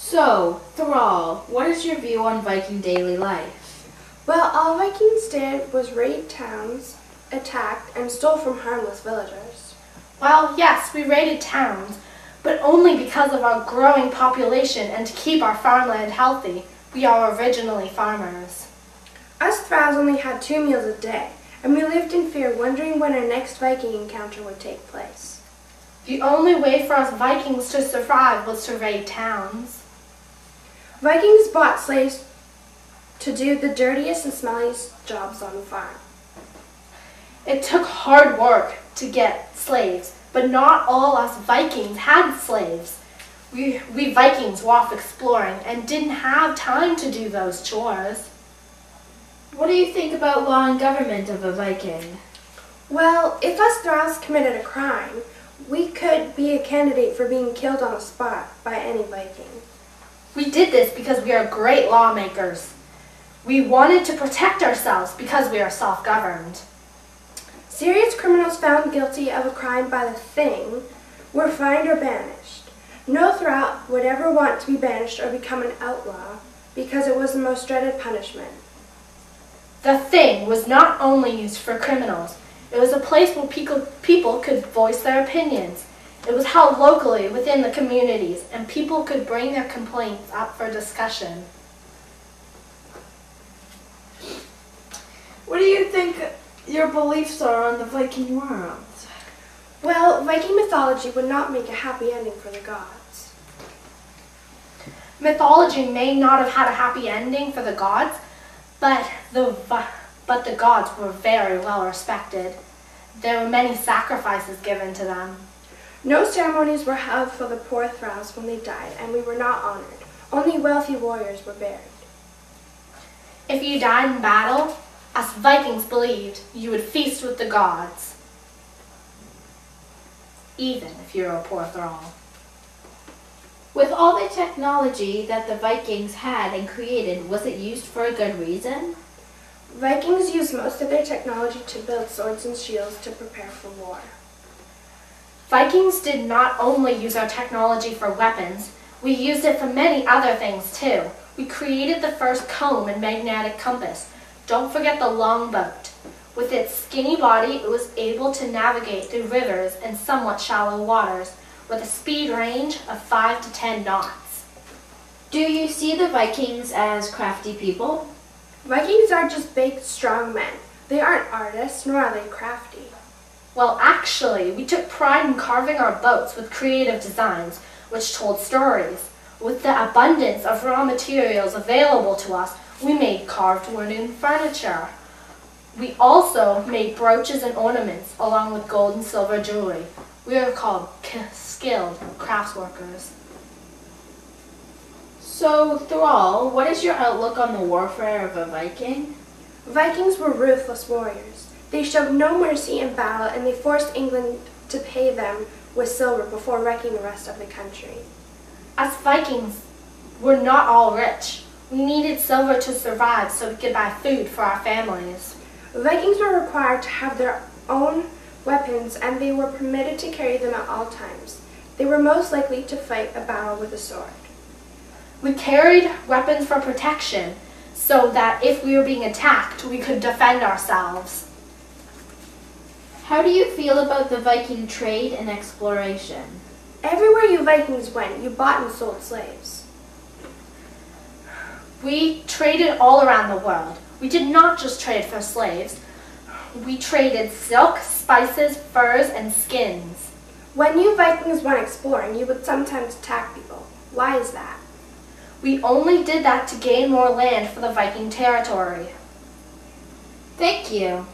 So, Thrall, what is your view on Viking daily life? Well, all Vikings did was raid towns, attacked, and stole from harmless villagers. Well, yes, we raided towns, but only because of our growing population and to keep our farmland healthy. We are originally farmers. Us Thralls only had 2 meals a day, and we lived in fear, wondering when our next Viking encounter would take place. The only way for us Vikings to survive was to raid towns. Vikings bought slaves to do the dirtiest and smelliest jobs on the farm. It took hard work to get slaves, but not all us Vikings had slaves. We Vikings were off exploring and didn't have time to do those chores. What do you think about law and government of a Viking? Well, if us Thralls committed a crime, we could be a candidate for being killed on the spot by any Viking. We did this because we are great lawmakers. We wanted to protect ourselves because we are self-governed. Serious criminals found guilty of a crime by the Thing were fined or banished. No Thrall would ever want to be banished or become an outlaw because it was the most dreaded punishment. The Thing was not only used for criminals. It was a place where people could voice their opinions. It was held locally within the communities, and people could bring their complaints up for discussion. What do you think your beliefs are on the Viking world? Well, Viking mythology would not make a happy ending for the gods. Mythology may not have had a happy ending for the gods, but the gods were very well respected. There were many sacrifices given to them. No ceremonies were held for the poor Thralls when they died, and we were not honored. Only wealthy warriors were buried. If you died in battle, us Vikings believed you would feast with the gods, even if you're a poor thrall. With all the technology that the Vikings had and created, was it used for a good reason? Vikings used most of their technology to build swords and shields to prepare for war. Vikings did not only use our technology for weapons, we used it for many other things too. We created the first comb and magnetic compass. Don't forget the longboat. With its skinny body, it was able to navigate through rivers and somewhat shallow waters with a speed range of 5 to 10 knots. Do you see the Vikings as crafty people? Vikings are just big, strong men. They aren't artists, nor are they crafty. Well, actually, we took pride in carving our boats with creative designs, which told stories. With the abundance of raw materials available to us, we made carved wooden furniture. We also made brooches and ornaments, along with gold and silver jewelry. We are called skilled craftsworkers. So, Thrall, what is your outlook on the warfare of a Viking? Vikings were ruthless warriors. They showed no mercy in battle, and they forced England to pay them with silver before wrecking the rest of the country. Us Vikings were not all rich. We needed silver to survive so we could buy food for our families. Vikings were required to have their own weapons, and they were permitted to carry them at all times. They were most likely to fight a battle with a sword. We carried weapons for protection so that if we were being attacked, we could defend ourselves. How do you feel about the Viking trade and exploration? Everywhere you Vikings went, you bought and sold slaves. We traded all around the world. We did not just trade for slaves. We traded silk, spices, furs, and skins. When you Vikings went exploring, you would sometimes attack people. Why is that? We only did that to gain more land for the Viking territory. Thank you.